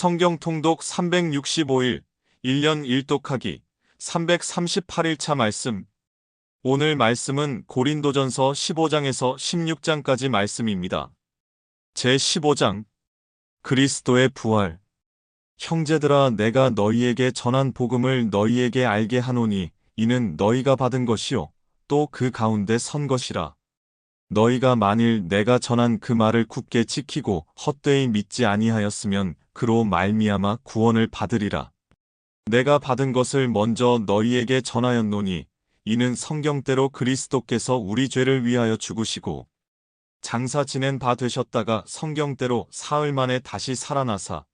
성경 통독 365일, 1년 1독하기, 338일차 말씀. 오늘 말씀은 고린도전서 15장에서 16장까지 말씀입니다. 제15장. 그리스도의 부활. 형제들아, 내가 너희에게 전한 복음을 너희에게 알게 하노니 이는 너희가 받은 것이요 또 그 가운데 선 것이라. 너희가 만일 내가 전한 그 말을 굳게 지키고 헛되이 믿지 아니하였으면 그로 말미암아 구원을 받으리라. 내가 받은 것을 먼저 너희에게 전하였노니 이는 성경대로 그리스도께서 우리 죄를 위하여 죽으시고 장사 지낸 바 되셨다가 성경대로 사흘 만에 다시 살아나사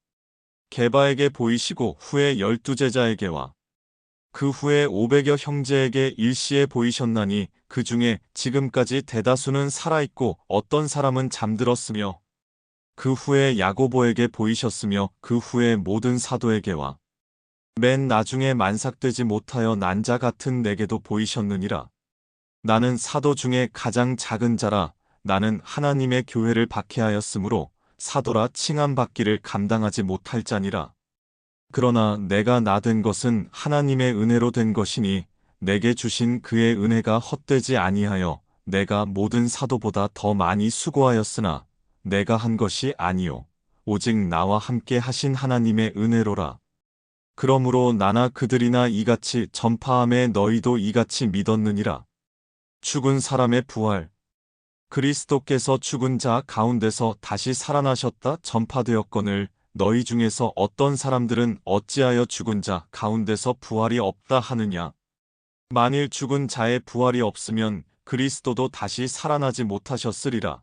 게바에게 보이시고 후에 12제자에게와 그 후에 500여 형제에게 일시에 보이셨나니 그 중에 지금까지 대다수는 살아있고 어떤 사람은 잠들었으며 그 후에 야고보에게 보이셨으며 그 후에 모든 사도에게와 맨 나중에 만삭되지 못하여 난 자 같은 내게도 보이셨느니라. 나는 사도 중에 가장 작은 자라. 나는 하나님의 교회를 박해하였으므로 사도라 칭함받기를 감당하지 못할 자니라. 그러나 내가 나 된 것은 하나님의 은혜로 된 것이니 내게 주신 그의 은혜가 헛되지 아니하여 내가 모든 사도보다 더 많이 수고하였으나 내가 한 것이 아니요 오직 나와 함께 하신 하나님의 은혜로라. 그러므로 나나 그들이나 이같이 전파함에 너희도 이같이 믿었느니라. 죽은 사람의 부활. 그리스도께서 죽은 자 가운데서 다시 살아나셨다 전파되었거늘 너희 중에서 어떤 사람들은 어찌하여 죽은 자 가운데서 부활이 없다 하느냐. 만일 죽은 자의 부활이 없으면 그리스도도 다시 살아나지 못하셨으리라.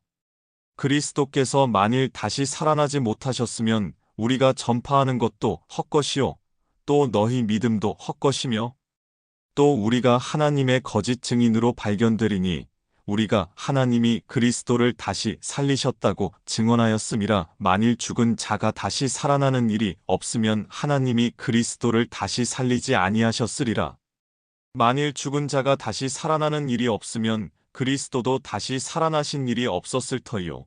그리스도께서 만일 다시 살아나지 못하셨으면 우리가 전파하는 것도 헛것이요 또 너희 믿음도 헛것이며 또 우리가 하나님의 거짓 증인으로 발견되리니 우리가 하나님이 그리스도를 다시 살리셨다고 증언하였음이라. 만일 죽은 자가 다시 살아나는 일이 없으면 하나님이 그리스도를 다시 살리지 아니하셨으리라. 만일 죽은 자가 다시 살아나는 일이 없으면 그리스도도 다시 살아나신 일이 없었을 터이요.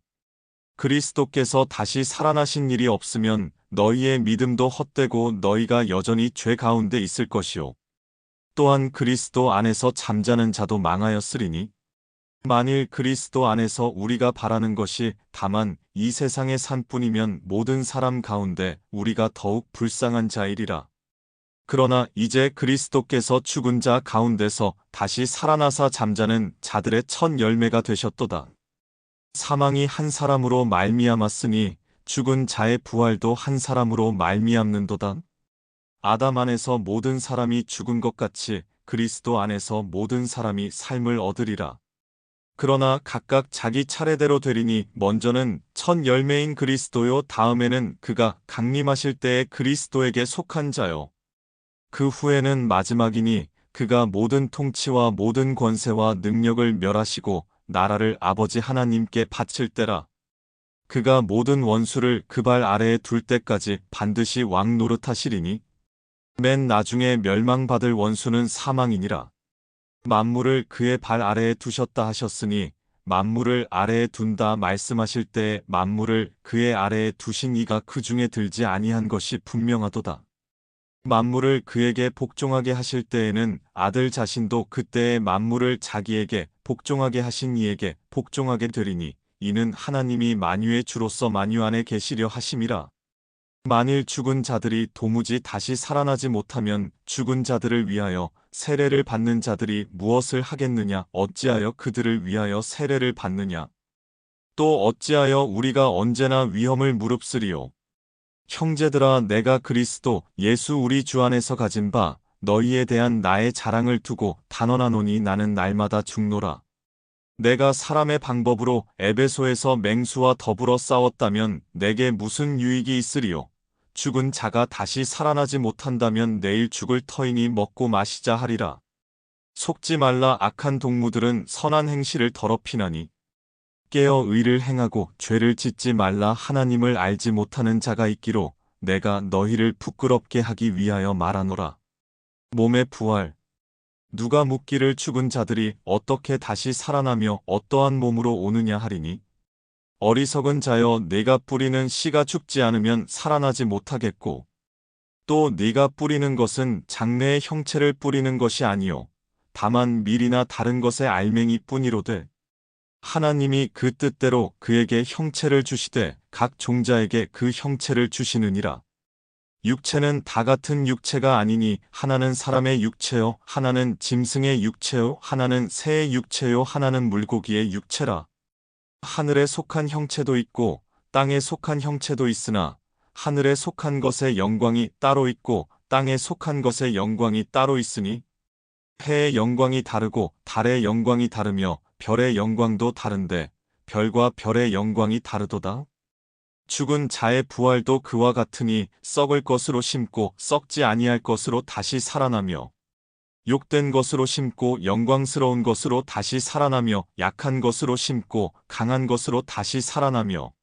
그리스도께서 다시 살아나신 일이 없으면 너희의 믿음도 헛되고 너희가 여전히 죄 가운데 있을 것이요. 또한 그리스도 안에서 잠자는 자도 망하였으리니 만일 그리스도 안에서 우리가 바라는 것이 다만 이 세상의 산뿐이면 모든 사람 가운데 우리가 더욱 불쌍한 자이리라. 그러나 이제 그리스도께서 죽은 자 가운데서 다시 살아나사 잠자는 자들의 첫 열매가 되셨도다. 사망이 한 사람으로 말미암았으니 죽은 자의 부활도 한 사람으로 말미암는도다. 아담 안에서 모든 사람이 죽은 것 같이 그리스도 안에서 모든 사람이 삶을 얻으리라. 그러나 각각 자기 차례대로 되리니 먼저는 첫 열매인 그리스도요 다음에는 그가 강림하실 때에 그리스도에게 속한 자요 그 후에는 마지막이니 그가 모든 통치와 모든 권세와 능력을 멸하시고 나라를 아버지 하나님께 바칠 때라. 그가 모든 원수를 그 발 아래에 둘 때까지 반드시 왕 노릇하시리니 맨 나중에 멸망받을 원수는 사망이니라. 만물을 그의 발 아래에 두셨다 하셨으니 만물을 아래에 둔다 말씀하실 때에 만물을 그의 아래에 두신 이가 그 중에 들지 아니한 것이 분명하도다. 만물을 그에게 복종하게 하실 때에는 아들 자신도 그때에 만물을 자기에게 복종하게 하신 이에게 복종하게 되리니 이는 하나님이 만유의 주로서 만유 안에 계시려 하심이라. 만일 죽은 자들이 도무지 다시 살아나지 못하면 죽은 자들을 위하여 세례를 받는 자들이 무엇을 하겠느냐? 어찌하여 그들을 위하여 세례를 받느냐? 또 어찌하여 우리가 언제나 위험을 무릅쓰리요? 형제들아, 내가 그리스도 예수 우리 주 안에서 가진 바 너희에 대한 나의 자랑을 두고 단언하노니 나는 날마다 죽노라. 내가 사람의 방법으로 에베소에서 맹수와 더불어 싸웠다면 내게 무슨 유익이 있으리요? 죽은 자가 다시 살아나지 못한다면 내일 죽을 터이니 먹고 마시자 하리라. 속지 말라. 악한 동무들은 선한 행실을 더럽히나니 깨어 의를 행하고 죄를 짓지 말라. 하나님을 알지 못하는 자가 있기로 내가 너희를 부끄럽게 하기 위하여 말하노라. 몸의 부활. 누가 묻기를 죽은 자들이 어떻게 다시 살아나며 어떠한 몸으로 오느냐 하리니 어리석은 자여, 네가 뿌리는 씨가 죽지 않으면 살아나지 못하겠고, 또 네가 뿌리는 것은 장래의 형체를 뿌리는 것이 아니요 다만 밀이나 다른 것의 알맹이 뿐이로되, 하나님이 그 뜻대로 그에게 형체를 주시되 각 종자에게 그 형체를 주시느니라. 육체는 다 같은 육체가 아니니 하나는 사람의 육체요, 하나는 짐승의 육체요, 하나는 새의 육체요, 하나는 물고기의 육체라. 하늘에 속한 형체도 있고 땅에 속한 형체도 있으나 하늘에 속한 것의 영광이 따로 있고 땅에 속한 것의 영광이 따로 있으니, 해의 영광이 다르고 달의 영광이 다르며 별의 영광도 다른데 별과 별의 영광이 다르도다. 죽은 자의 부활도 그와 같으니 썩을 것으로 심고 썩지 아니할 것으로 다시 살아나며, 욕된 것으로 심고 영광스러운 것으로 다시 살아나며, 약한 것으로 심고 강한 것으로 다시 살아나며,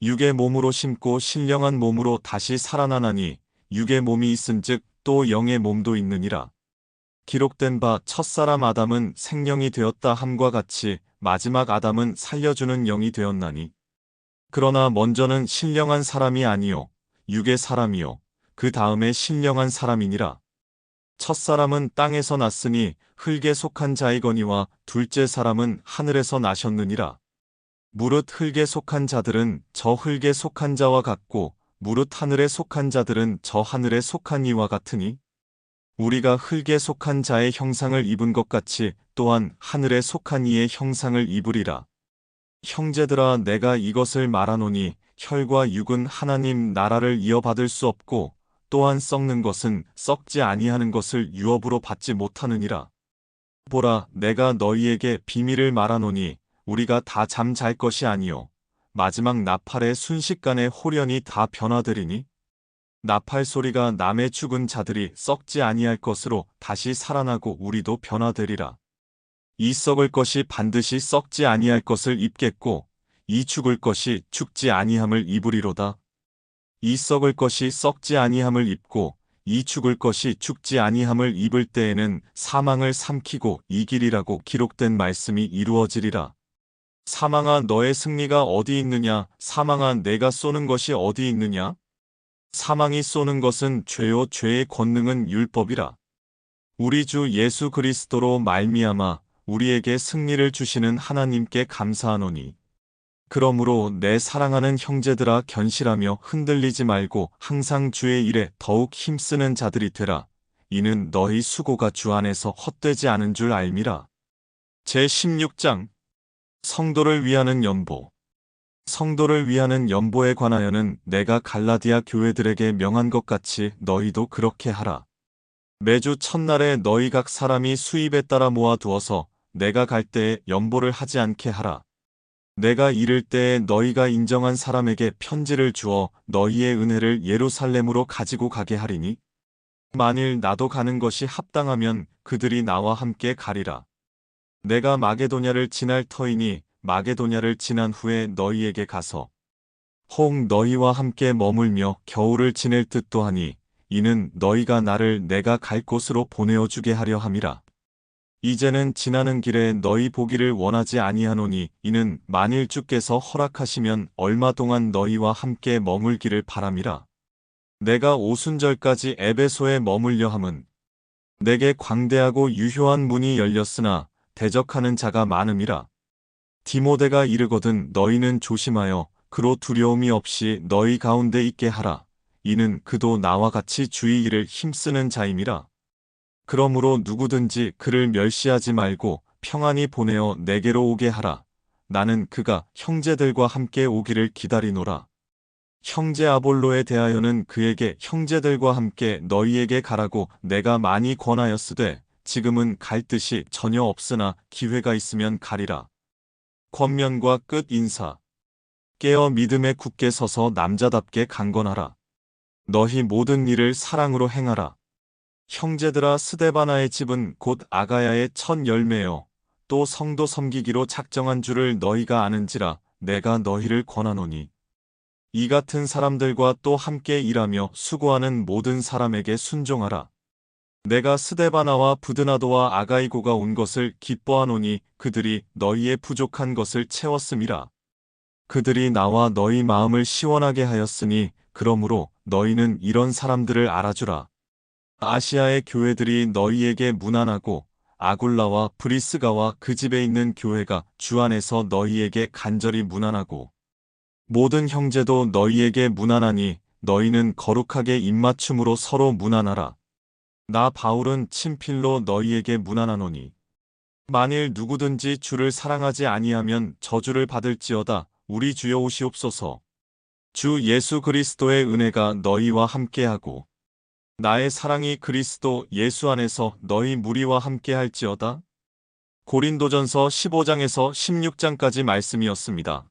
육의 몸으로 심고 신령한 몸으로 다시 살아나나니 육의 몸이 있은즉 또 영의 몸도 있느니라. 기록된 바 첫사람 아담은 생령이 되었다 함과 같이 마지막 아담은 살려주는 영이 되었나니, 그러나 먼저는 신령한 사람이 아니요 육의 사람이요 그 다음에 신령한 사람이니라. 첫사람은 땅에서 났으니 흙에 속한 자이거니와 둘째 사람은 하늘에서 나셨느니라. 무릇 흙에 속한 자들은 저 흙에 속한 자와 같고 무릇 하늘에 속한 자들은 저 하늘에 속한 이와 같으니, 우리가 흙에 속한 자의 형상을 입은 것 같이 또한 하늘에 속한 이의 형상을 입으리라. 형제들아, 내가 이것을 말하노니 혈과 육은 하나님 나라를 이어받을 수 없고 또한 썩는 것은 썩지 아니하는 것을 유업으로 받지 못하느니라. 보라, 내가 너희에게 비밀을 말하노니 우리가 다 잠 잘 것이 아니요 마지막 나팔의 순식간에 홀연히 다 변화되리니, 나팔 소리가 남의 죽은 자들이 썩지 아니할 것으로 다시 살아나고 우리도 변화되리라. 이 썩을 것이 반드시 썩지 아니할 것을 입겠고 이 죽을 것이 죽지 아니함을 입으리로다. 이 썩을 것이 썩지 아니함을 입고 이 죽을 것이 죽지 아니함을 입을 때에는 사망을 삼키고 이기리라고 기록된 말씀이 이루어지리라. 사망아, 너의 승리가 어디 있느냐? 사망아, 내가 쏘는 것이 어디 있느냐? 사망이 쏘는 것은 죄요 죄의 권능은 율법이라. 우리 주 예수 그리스도로 말미암아 우리에게 승리를 주시는 하나님께 감사하노니, 그러므로 내 사랑하는 형제들아, 견실하며 흔들리지 말고 항상 주의 일에 더욱 힘쓰는 자들이 되라. 이는 너희 수고가 주 안에서 헛되지 않은 줄 알미라. 제16장 성도를 위하는 연보. 성도를 위하는 연보에 관하여는 내가 갈라디아 교회들에게 명한 것 같이 너희도 그렇게 하라. 매주 첫날에 너희 각 사람이 수입에 따라 모아두어서 내가 갈 때에 연보를 하지 않게 하라. 내가 이를 때에 너희가 인정한 사람에게 편지를 주어 너희의 은혜를 예루살렘으로 가지고 가게 하리니, 만일 나도 가는 것이 합당하면 그들이 나와 함께 가리라. 내가 마게도냐를 지날 터이니 마게도냐를 지난 후에 너희에게 가서 혹 너희와 함께 머물며 겨울을 지낼 듯도 하니, 이는 너희가 나를 내가 갈 곳으로 보내어 주게 하려 함이라. 이제는 지나는 길에 너희 보기를 원하지 아니하노니, 이는 만일 주께서 허락하시면 얼마 동안 너희와 함께 머물기를 바람이라. 내가 오순절까지 에베소에 머물려 함은 내게 광대하고 유효한 문이 열렸으나 대적하는 자가 많음이라. 디모데가 이르거든 너희는 조심하여 그로 두려움이 없이 너희 가운데 있게 하라. 이는 그도 나와 같이 주의 일을 힘쓰는 자임이라. 그러므로 누구든지 그를 멸시하지 말고 평안히 보내어 내게로 오게 하라. 나는 그가 형제들과 함께 오기를 기다리노라. 형제 아볼로에 대하여는 그에게 형제들과 함께 너희에게 가라고 내가 많이 권하였으되 지금은 갈 뜻이 전혀 없으나 기회가 있으면 가리라. 권면과 끝 인사. 깨어 믿음에 굳게 서서 남자답게 강건하라. 너희 모든 일을 사랑으로 행하라. 형제들아, 스데바나의 집은 곧 아가야의 첫 열매요 또 성도 섬기기로 작정한 줄을 너희가 아는지라 내가 너희를 권하노니, 이 같은 사람들과 또 함께 일하며 수고하는 모든 사람에게 순종하라. 내가 스데바나와 부드나도와 아가이고가 온 것을 기뻐하노니 그들이 너희의 부족한 것을 채웠음이라. 그들이 나와 너희 마음을 시원하게 하였으니 그러므로 너희는 이런 사람들을 알아주라. 아시아의 교회들이 너희에게 문안하고 아굴라와 브리스가와 그 집에 있는 교회가 주 안에서 너희에게 간절히 문안하고 모든 형제도 너희에게 문안하니 너희는 거룩하게 입맞춤으로 서로 문안하라. 나 바울은 친필로 너희에게 문안하노니 만일 누구든지 주를 사랑하지 아니하면 저주를 받을지어다. 우리 주여 오시옵소서. 주 예수 그리스도의 은혜가 너희와 함께하고 나의 사랑이 그리스도 예수 안에서 너희 무리와 함께할지어다. 고린도전서 15장에서 16장까지 말씀이었습니다.